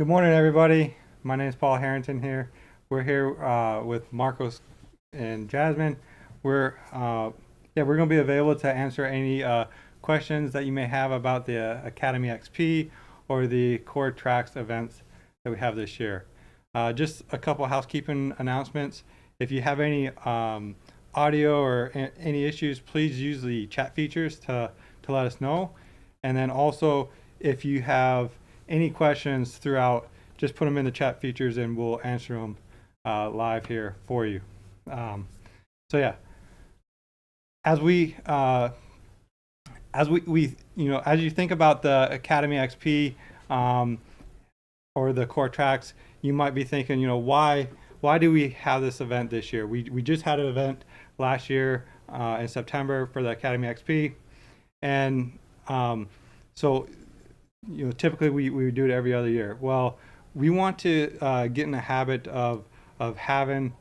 Good morning, everybody. My name is Paul Harrington here. We're here with Marcos and Jazmyn. We're going to be available to answer any questions that you may have about the Academy XP or the Cortrax events that we have this year. Just a couple housekeeping announcements. If you have any audio or any issues, please use the chat features to let us know. And then also, if you have any questions throughout, just put them in the chat features and we'll answer them live here for you. So yeah, as we as you think about the Academy XP or the Cortrax, you might be thinking, why do we have this event this year? We just had an event last year in September for the Academy XP, and so typically we do it every other year. Well, we want to get in the habit of having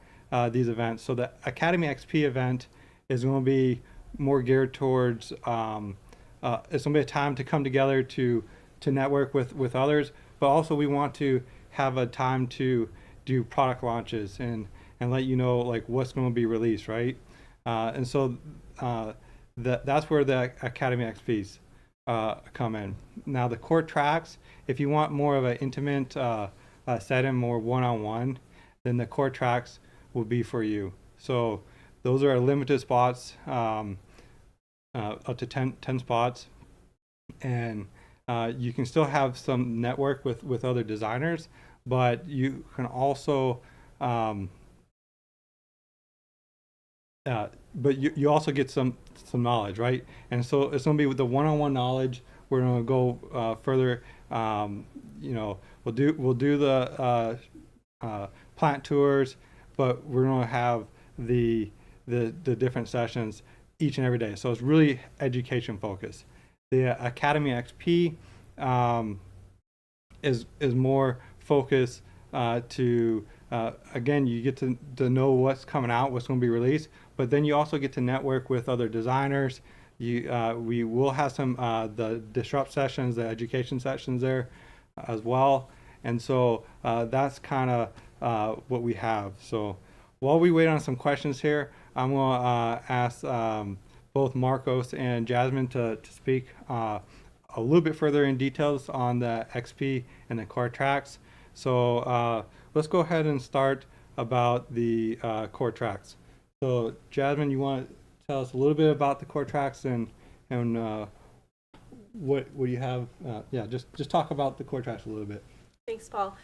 these events. So the Academy XP event is going to be more geared towards it's going to be a time to come together to network with others, but also we want to have a time to do product launches and let you know like what's going to be released, right? And so that's where the Academy XPs come in. Now the Cortrax, if you want more of an intimate setting, more one-on-one, then the Cortrax will be for you. So those are limited spots, up to 10 spots, and you can still have some network with other designers, but you can also but you also get some knowledge, right? And so it's going to be with the one-on-one knowledge. We're going to go further. We'll do the plant tours, but we're going to have the different sessions each and every day. So it's really education focused. The Academy XP is more focused to again, you get to know what's coming out, what's going to be released, but then you also get to network with other designers. We will have some the disrupt sessions, the education sessions there as well, and so that's kind of what we have. So while we wait on some questions here, I'm going to ask both Marcos and Jazmyn to speak a little bit further in details on the XP and the Cortrax. So let's go ahead and start about the Cortrax. So Jazmyn, you want to tell us a little bit about the Cortrax and what you have? Just talk about the Cortrax a little bit. Thanks, Paul.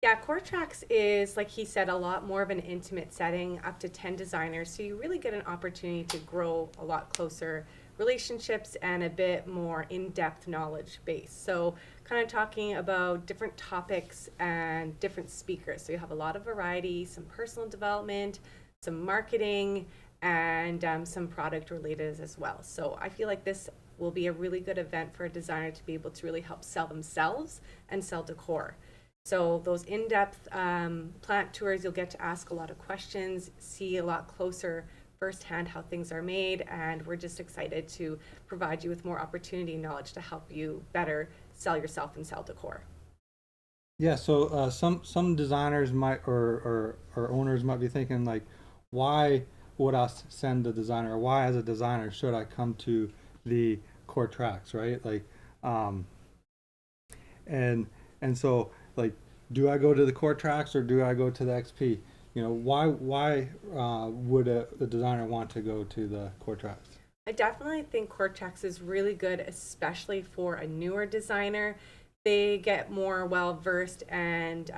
Yeah, Cortrax is, like he said, a lot more of an intimate setting, up to 10 designers. So you really get an opportunity to grow a lot closer relationships and a bit more in-depth knowledge base. So kind of talking about different topics and different speakers. So you have a lot of variety, some personal development, some marketing, and some product related as well. So I feel like this will be a really good event for a designer to be able to really help sell themselves and sell decor. So those in-depth plant tours, you'll get to ask a lot of questions, see a lot closer firsthand how things are made, and we're just excited to provide you with more opportunity and knowledge to help you better sell yourself and sell decor. Yeah, so some designers might or owners might be thinking like, why would I send a designer, or why as a designer should I come to the Cortrax, right? Like, and so like, do I go to the Cortrax or do I go to the XP? Why would a designer want to go to the Cortrax? I definitely think Cortrax is really good, especially for a newer designer. They get more well versed and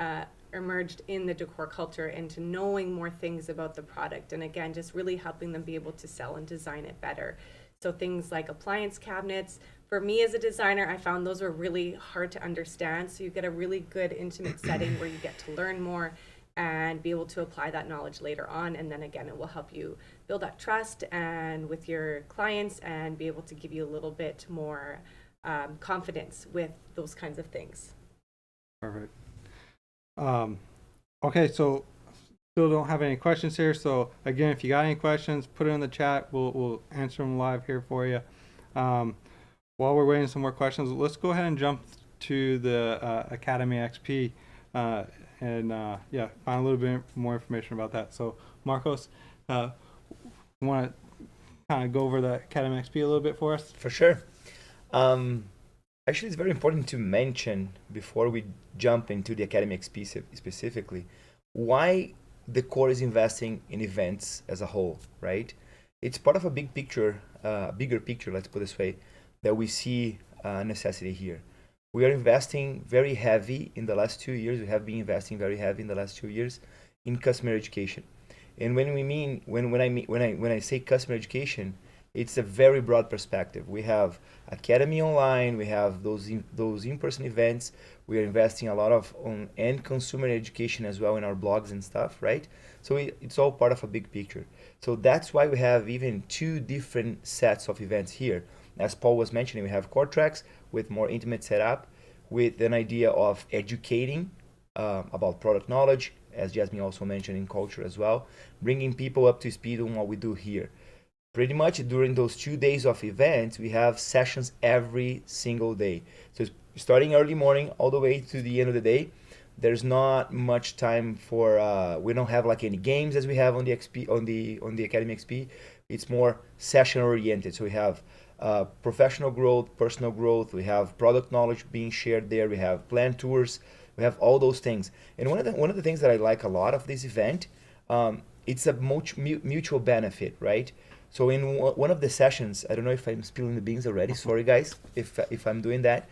immersed in the decor culture into knowing more things about the product, and again, just really helping them be able to sell and design it better. So things like appliance cabinets, for me as a designer, I found those were really hard to understand. So you get a really good intimate setting where you get to learn more and be able to apply that knowledge later on. And then again, it will help you build that trust and with your clients and be able to give you a little bit more confidence with those kinds of things. Perfect. Okay, so still don't have any questions here. So again, if you got any questions, put it in the chat. We'll answer them live here for you. While we're waiting some more questions, let's go ahead and jump to the Academy XP. yeah, find a little bit more information about that. So, Marcos, want to kind of go over the Academy XP a little bit for us? For sure. Um, Actually, it's very important to mention before we jump into the Academy XP specifically, why the core is investing in events as a whole, right? It's part of a big picture, bigger picture, let's put it this way, that we see necessity here. We are investing very heavy in the last 2 years. We have been investing very heavy in the last 2 years in customer education. And when I say customer education, it's a very broad perspective. We have Academy online, we have those in-person events. We are investing a lot on end consumer education as well in our blogs and stuff, right? So it's all part of a big picture. So that's why we have even two different sets of events here. As Paul was mentioning, we have Cortrax with more intimate setup, with an idea of educating about product knowledge, as Jazmyn also mentioned, in culture as well, bringing people up to speed on what we do here. Pretty much during those 2 days of events, we have sessions every single day. So starting early morning all the way to the end of the day, there's not much time for, we don't have like any games as we have on the XP, on the Academy XP. It's more session oriented. So we have professional growth, personal growth, we have product knowledge being shared there, we have planned tours, we have all those things. And one of the things that I like a lot of this event, it's a mutual benefit, right? So in one of the sessions, I don't know if I'm spilling the beans already, sorry guys if I'm doing that,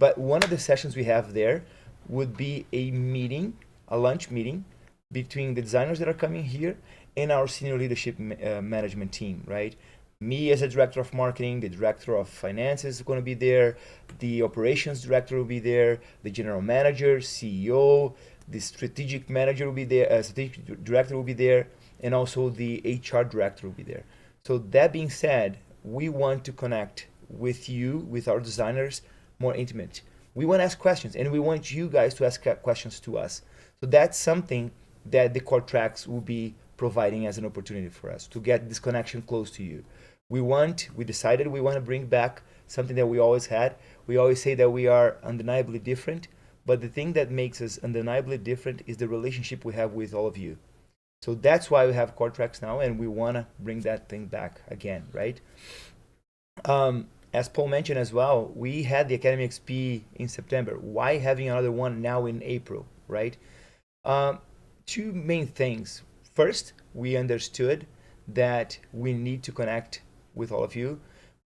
but one of the sessions we have there would be a meeting, a lunch meeting between the designers that are coming here and our senior leadership management team, right? Me as a director of marketing, the director of finance is going to be there, the operations director will be there, the general manager, CEO, the strategic manager will be there, strategic director will be there, and also the HR director will be there. So that being said, we want to connect with you, with our designers, more intimate. We want to ask questions, and we want you guys to ask questions to us. So that's something that the Cortrax will be providing as an opportunity for us to get this connection close to you. We decided we want to bring back something that we always had. We always say that we are undeniably different, but the thing that makes us undeniably different is the relationship we have with all of you. So that's why we have Cortrax now, and we want to bring that thing back again, right? As Paul mentioned as well, we had the Academy XP in September. Why having another one now in April, right? Two main things. First, we understood that we need to connect with all of you.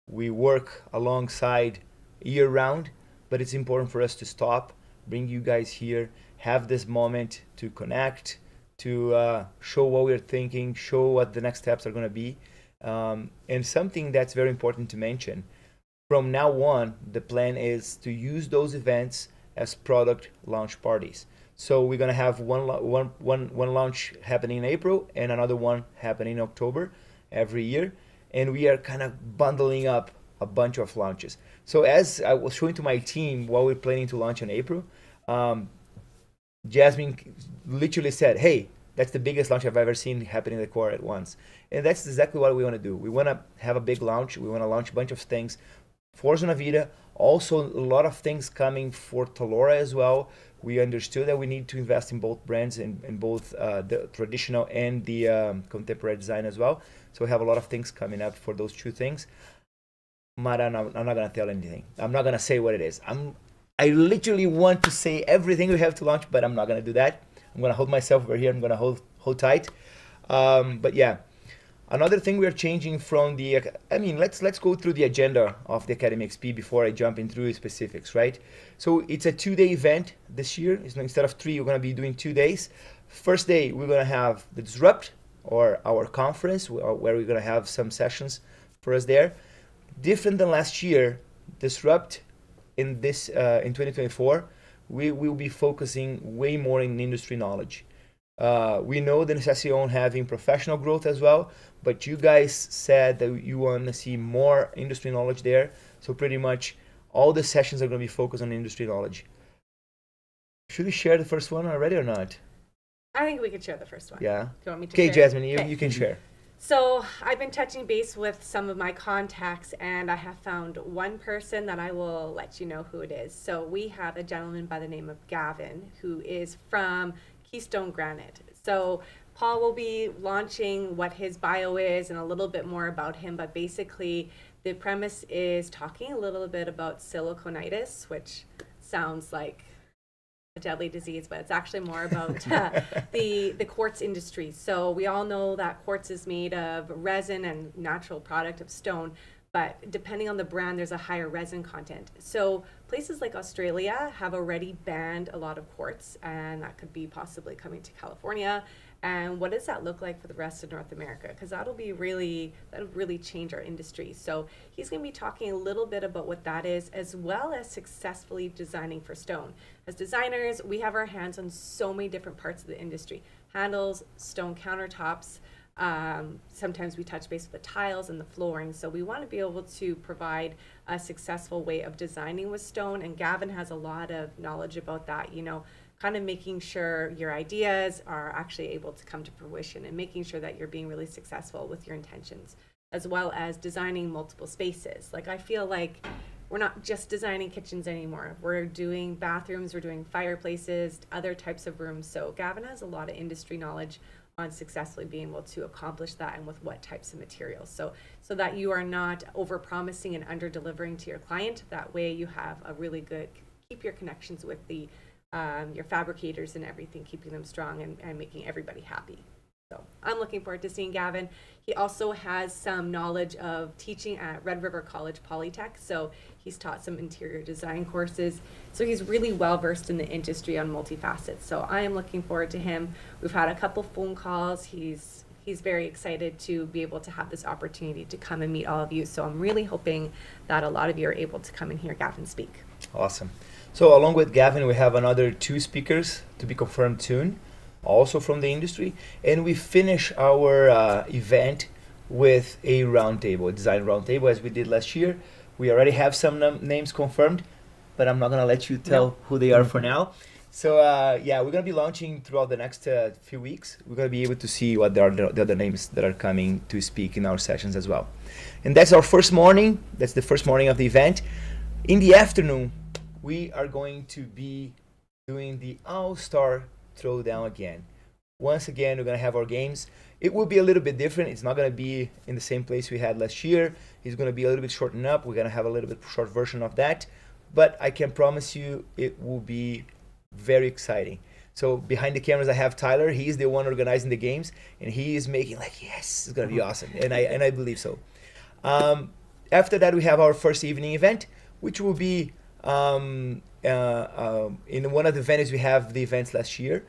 We work alongside year round, but it's important for us to stop, bring you guys here, have this moment to connect, to show what we're thinking, show what the next steps are going to be. And something that's very important to mention, from now on, the plan is to use those events as product launch parties. So we're going to have one launch happening in April and another one happening in October every year. And we are kind of bundling up a bunch of launches. So as I was showing to my team what we're planning to launch in April, Jazmyn literally said, hey, that's the biggest launch I've ever seen happen in the core at once. And that's exactly what we want to do. We want to have a big launch. We want to launch a bunch of things for Zona Vida. Also, a lot of things coming for Talora as well. We understood that we need to invest in both brands, in both the traditional and the contemporary design as well. So we have a lot of things coming up for those two things. But I'm not going to tell anything. I'm not going to say what it is. I literally want to say everything we have to launch, but I'm not going to do that. I'm going to hold myself over here. I'm going to hold tight. But yeah, another thing we're changing from the, let's go through the agenda of the Academy XP before I jump into specifics, right? So it's a 2-day event this year. Instead of 3, we're going to be doing 2 days. First day, we're going to have the Disrupt, or our conference, where we're going to have some sessions for us there. Different than last year, Disrupt in 2024, we will be focusing way more in industry knowledge. We know the necessity on having professional growth as well, but you guys said that you want to see more industry knowledge there. So pretty much all the sessions are going to be focused on industry knowledge. Should we share the first one already or not? I think we could share the first one. Yeah. Do you want me to Okay, share? Jazmyn, you can share. So I've been touching base with some of my contacts, and I have found one person that I will let you know who it is. So we have a gentleman by the name of Gavin, who is from Keystone Granite. So Paul will be launching what his bio is and a little bit more about him, but basically the premise is talking a little bit about siliconitis, which sounds like a deadly disease, but it's actually more about the quartz industry. So we all know that quartz is made of resin and natural product of stone, but depending on the brand, there's a higher resin content. So places like Australia have already banned a lot of quartz, and that could be possibly coming to California. And what does that look like for the rest of North America? Because that'll really change our industry. So he's going to be talking a little bit about what that is, as well as successfully designing for stone. As designers, we have our hands on so many different parts of the industry: handles, stone countertops. Sometimes we touch base with the tiles and the flooring. So we want to be able to provide a successful way of designing with stone. And Gavin has a lot of knowledge about that, kind of making sure your ideas are actually able to come to fruition and making sure that you're being really successful with your intentions, as well as designing multiple spaces. Like, I feel like we're not just designing kitchens anymore. We're doing bathrooms, we're doing fireplaces, other types of rooms. So Gavin has a lot of industry knowledge on successfully being able to accomplish that and with what types of materials. So that you are not over promising and under delivering to your client. That way you have a really good, keep your connections with your fabricators and everything, keeping them strong and making everybody happy. So I'm looking forward to seeing Gavin. He also has some knowledge of teaching at Red River College Polytech. So he's taught some interior design courses. So he's really well versed in the industry on multifacets. So I am looking forward to him. We've had a couple phone calls. He's very excited to be able to have this opportunity to come and meet all of you. So I'm really hoping that a lot of you are able to come and hear Gavin speak. Awesome. So along with Gavin, we have another 2 speakers to be confirmed soon, also from the industry. And we finish our event with a roundtable, a design roundtable, as we did last year. We already have some names confirmed, but I'm not going to let you tell who they are for now. So we're going to be launching throughout the next few weeks. We're going to be able to see what the other names that are coming to speak in our sessions as well. And that's our first morning. That's the first morning of the event. In the afternoon, we are going to be doing the All-Star Throwdown again. Once again, we're going to have our games. It will be a little bit different. It's not going to be in the same place we had last year. It's going to be a little bit shortened up. We're going to have a little bit short version of that. But I can promise you it will be very exciting. So behind the cameras, I have Tyler. He's the one organizing the games. And he is making yes, it's going to be awesome. And I believe so. After that, we have our first evening event, which will be in one of the venues we have the events last year.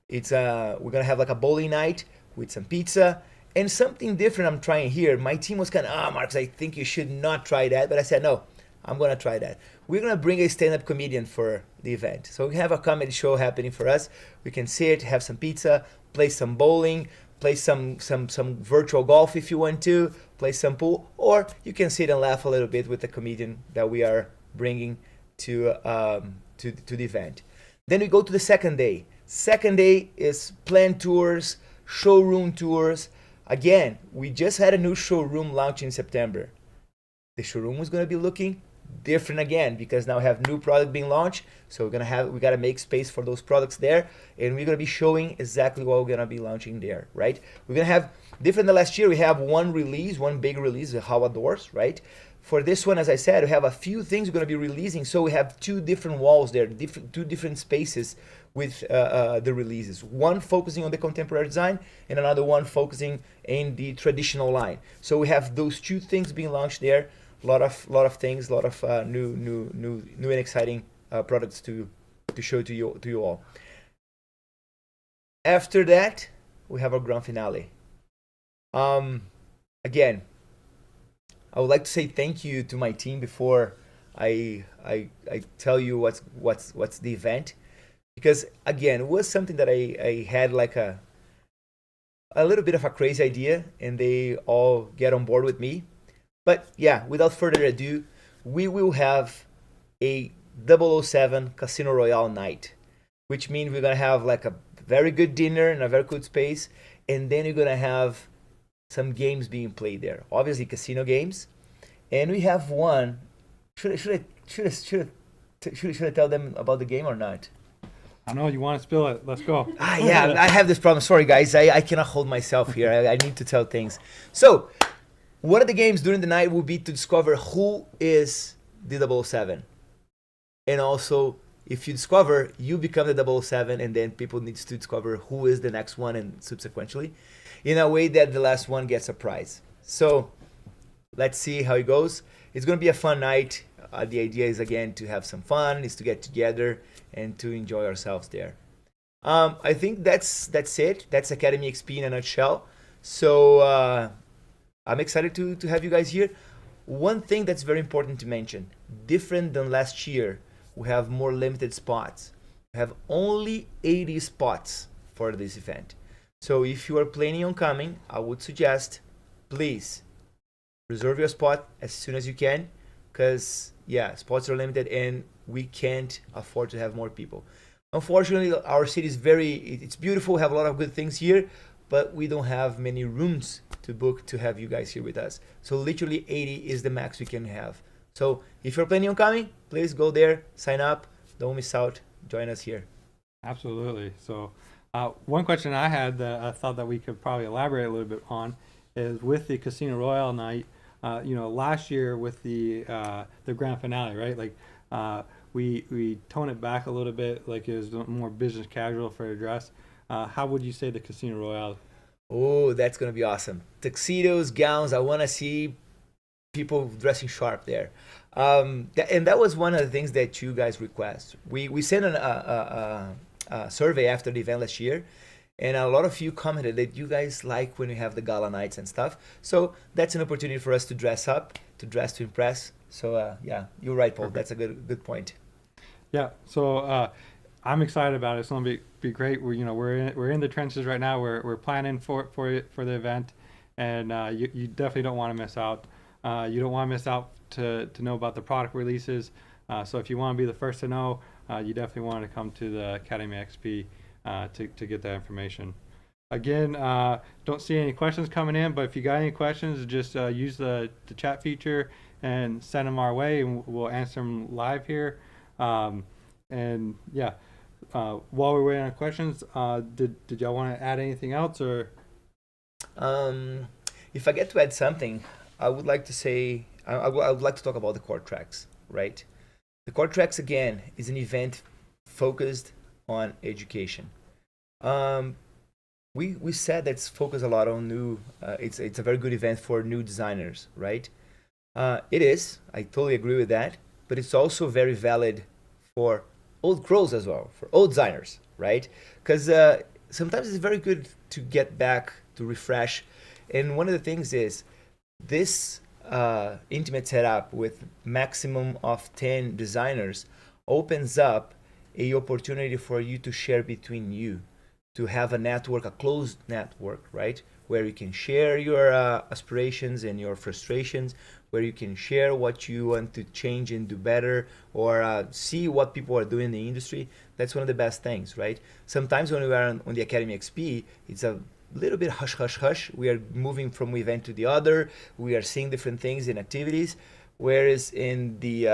It's we're gonna have like a bowling night with some pizza and something different I'm trying here. My team was kind of Marcus, I think you should not try that, but I said no, I'm gonna try that. We're gonna bring a stand-up comedian for the event, so we have a comedy show happening for us. We can sit, have some pizza, play some bowling, play some virtual golf if you want to, play some pool, or you can sit and laugh a little bit with the comedian that we are bringing to the event. Then we go to the second day. Second day is plant tours, showroom tours. Again, we just had a new showroom launch in September. The showroom was going to be looking different again because now we have new product being launched. So we got to make space for those products there, and we're going to be showing exactly what we're going to be launching there, right? We're going to have different than last year. We have one big release, the Hawa doors, right? For this one, as I said, we have a few things we're going to be releasing. So we have 2 different walls there, two different spaces with the releases. One focusing on the contemporary design and another one focusing in the traditional line. So we have those 2 things being launched there. A lot of things, a lot of new and exciting products to show to you all. After that, we have our grand finale. Again, I would like to say thank you to my team before I tell you what's the event, because again, it was something that I had like a little bit of a crazy idea, and they all get on board with me. But yeah, without further ado, we will have a 007 Casino Royale night, which means we're gonna have like a very good dinner in a very good space, and then you're gonna have some games being played there. Obviously, casino games, and we have one. Should I tell them about the game or not? I know you want to spill it. Let's go. Yeah, I have this problem. Sorry, guys. I cannot hold myself here. I need to tell things. So, one of the games during the night will be to discover who is the 007. And also, if you discover, you become the 007, and then people need to discover who is the next one and subsequently, in a way that the last one gets a prize. So, let's see how it goes. It's going to be a fun night. The idea is, again, to have some fun, is to get together and to enjoy ourselves there. I think that's it. That's Academy XP in a nutshell. So I'm excited to have you guys here. One thing that's very important to mention, different than last year, we have more limited spots. We have only 80 spots for this event. So if you are planning on coming, I would suggest, please, reserve your spot as soon as you can, because yeah, spots are limited and we can't afford to have more people. Unfortunately, our city is it's beautiful, we have a lot of good things here, but we don't have many rooms to book to have you guys here with us. So literally 80 is the max we can have. So if you're planning on coming, please go there, sign up, don't miss out, join us here. Absolutely. So one question I had that I thought that we could probably elaborate a little bit on is with the Casino Royale night. Last year with the grand finale, right? Like we tone it back a little bit, like it was more business casual for the dress. How would you say the Casino Royale? Oh, that's gonna be awesome. Tuxedos, gowns. I want to see people dressing sharp there. And that was one of the things that you guys request. We sent a survey after the event last year, and a lot of you commented that you guys like when we have the gala nights and stuff. So that's an opportunity for us to dress up, to dress to impress. So yeah, you're right, Paul. That's a good point. Yeah. So I'm excited about it. It's gonna be great. We're in the trenches right now. We're planning for the event, and you definitely don't want to miss out. You don't want to miss out to know about the product releases. So if you want to be the first to know, you definitely want to come to the Academy XP to get that information. Again, don't see any questions coming in, but if you got any questions, just use the chat feature and send them our way, and we'll answer them live here. And yeah, while we're waiting on questions, did y'all want to add anything else, or? If I get to add something, I would like to say I would like to talk about the Cortrax, right? The Cortrax, again, is an event focused on education. We said that it's focused a lot on new. It's a very good event for new designers, right? It is. I totally agree with that. But it's also very valid for old crows as well, for old designers, right? Because sometimes it's very good to get back to refresh. And one of the things is this intimate setup with maximum of 10 designers opens up a opportunity for you to share between you, to have a network, a closed network, right? Where you can share your aspirations and your frustrations, where you can share what you want to change and do better, or see what people are doing in the industry. That's one of the best things, right? Sometimes when we are on the Academy XP, it's a little bit hush, hush, hush. We are moving from one event to the other. We are seeing different things and activities. Whereas in the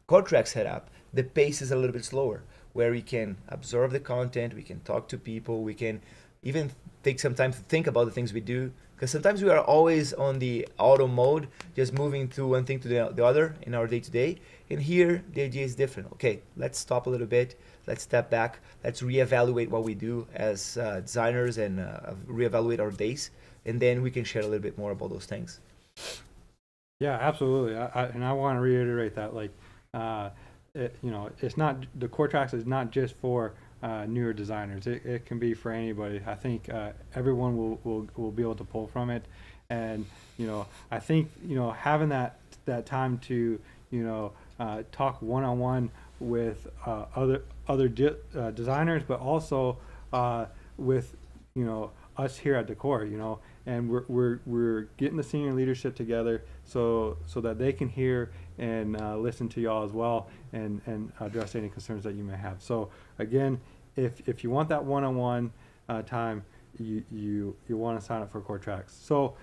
Cortrax setup, the pace is a little bit slower, where we can absorb the content, we can talk to people, we can even take some time to think about the things we do. Because sometimes we are always on the auto mode, just moving through one thing to the other in our day-to-day. And here, the idea is different. Okay, let's stop a little bit. Let's step back. Let's reevaluate what we do as designers and reevaluate our days. And then we can share a little bit more about those things. Yeah, absolutely. I want to reiterate that, like, it's not, the Cortrax is not just for newer designers. It can be for anybody. I think everyone will be able to pull from it. And, I think, having that time to, talk one-on-one with other designers, but also with, us here at Decor, and we're getting the senior leadership together so that they can hear and listen to y'all as well and address any concerns that you may have. So again, if you want that one-on-one time, you want to sign up for Cortrax. So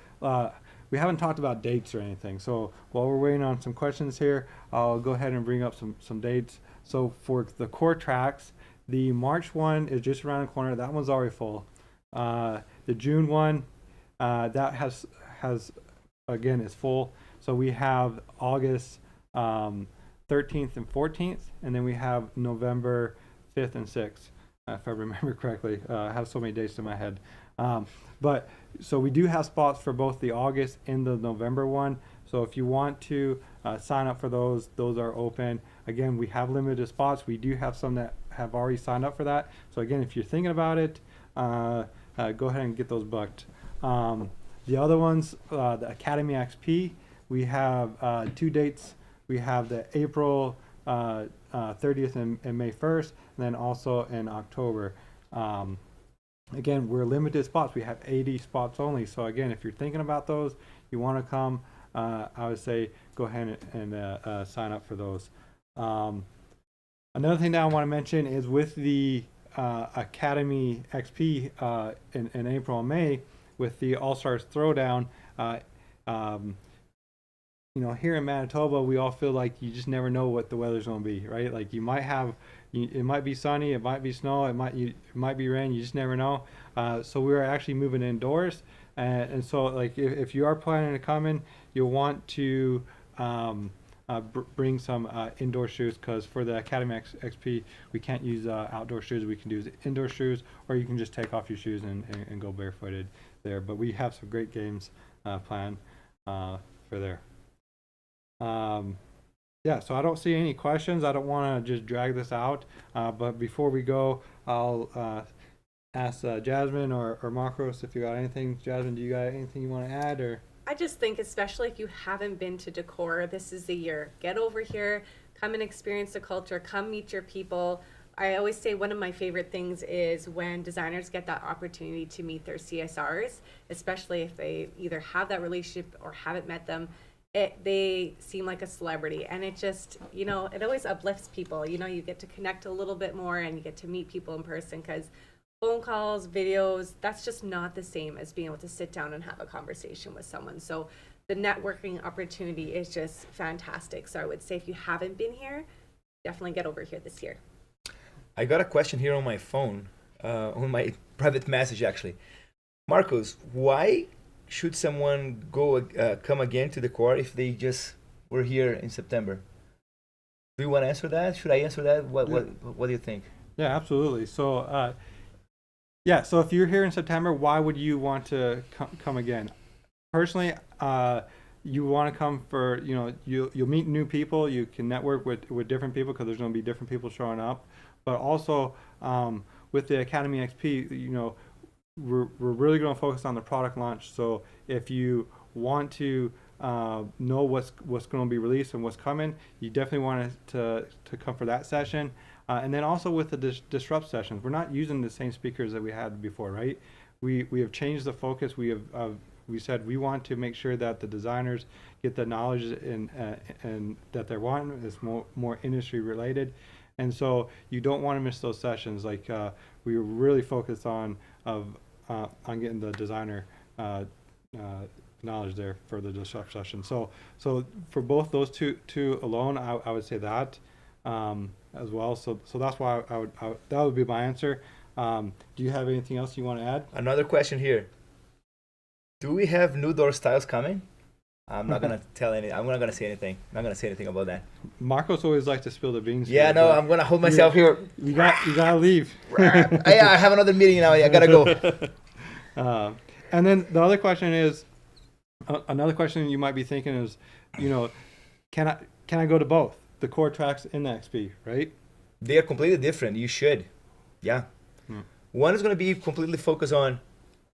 we haven't talked about dates or anything. So while we're waiting on some questions here, I'll go ahead and bring up some dates. So for the Cortrax, the March one is just around the corner. That one's already full. The June one, that has again, is full. So we have August 13th and 14th, and then we have November 5th and 6th, if I remember correctly. I have so many dates in my head. But so we do have spots for both the August and the November one. So if you want to sign up for those are open. Again, we have limited spots. We do have some that have already signed up for that. So again, if you're thinking about it, go ahead and get those booked. The other ones, the Academy XP, we have 2 dates. We have the April 30th and May 1st, and then also in October. Again, we're limited spots. We have 80 spots only. So again, if you're thinking about those, you want to come, I would say go ahead and sign up for those. Another thing that I want to mention is with the Academy XP in April and May, with the All-Stars Throwdown, here in Manitoba, we all feel like you just never know what the weather's going to be, right? Like you might have, it might be sunny, it might be snow, it might be rain, you just never know. So we're actually moving indoors, and so like if you are planning to come in, you'll want to bring some indoor shoes, because for the Academy XP, we can't use outdoor shoes. We can use indoor shoes, or you can just take off your shoes and go barefooted there. But we have some great games planned for there. Yeah, so I don't see any questions. I don't want to just drag this out, but before we go, I'll ask Jazmyn or Marcos if you got anything. Jazmyn, do you got anything you want to add? Or I just think, especially if you haven't been to Decor, this is the year. Get over here, come and experience the culture, come meet your people. I always say one of my favorite things is when designers get that opportunity to meet their CSRs, especially if they either have that relationship or haven't met them. They seem like a celebrity, and it just, it always uplifts people. You get to connect a little bit more, and you get to meet people in person, because phone calls, videos, that's just not the same as being able to sit down and have a conversation with someone. So the networking opportunity is just fantastic. So I would say if you haven't been here, definitely get over here this year. I got a question here on my phone, on my private message actually. Marcos, why should someone come again to Decor if they just were here in September? Do you want to answer that? Should I answer that? What do you think? Yeah, absolutely. So so if you're here in September, why would you want to come again? Personally, you want to come for, you'll meet new people, you can network with different people, because there's going to be different people showing up. But also with the Academy XP, we're really going to focus on the product launch. So if you want to know what's going to be released and what's coming, you definitely want to come for that session. And then also with the disrupt sessions, we're not using the same speakers that we had before, right? We have changed the focus. We said we want to make sure that the designers get the knowledge and that they're wanting is more industry related. And so you don't want to miss those sessions. Like we were really focused on getting the designer knowledge there for the disrupt session. So for both those two alone, I would say that as well. So that's why that would be my answer. Do you have anything else you want to add? Another question here. Do we have new door styles coming? I'm not gonna tell any. I'm not gonna say anything. I'm not gonna say anything about that. Marcos always likes to spill the beans. Yeah, no, I'm gonna hold myself here. You gotta leave. I have another meeting now. I gotta go. And then the other question is, another question you might be thinking is, can I go to both the Cortrax and the XP, right? They are completely different. You should, yeah. One is gonna be completely focused on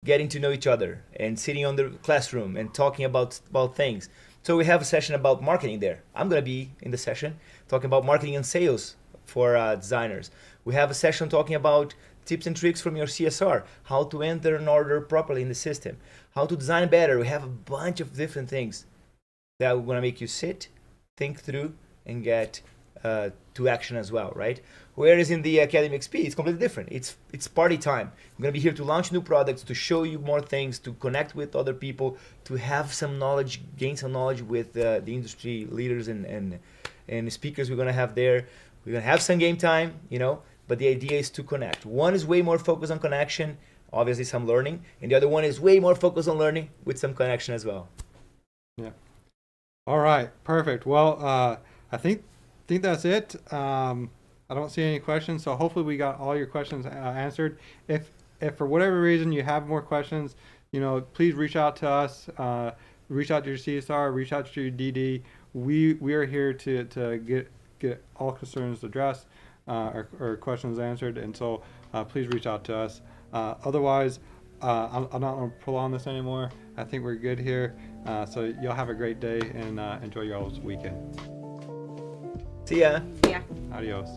getting to know each other and sitting on the classroom and talking about things. So we have a session about marketing there. I'm going to be in the session talking about marketing and sales for designers. We have a session talking about tips and tricks from your CSR, how to enter an order properly in the system, how to design better. We have a bunch of different things that we're going to make you sit, think through, and get to action as well, right? Whereas in the Academy XP, it's completely different. It's party time. I'm gonna be here to launch new products, to show you more things, to connect with other people, to have some knowledge, gain some knowledge with the industry leaders and speakers we're gonna have there. We're gonna have some game time, you know, but the idea is to connect. One is way more focused on connection, obviously some learning, and the other one is way more focused on learning with some connection as well. Yeah. All right. Perfect. Well, I think that's it. I don't see any questions, so hopefully we got all your questions answered. If for whatever reason you have more questions, you know, please reach out to us. Reach out to your CSR. Reach out to your DD. We are here to get all concerns addressed or questions answered, and so please reach out to us. Otherwise, I'm not going to prolong this anymore. I think we're good here. So y'all have a great day and enjoy y'all's weekend. See ya. Yeah. Adios.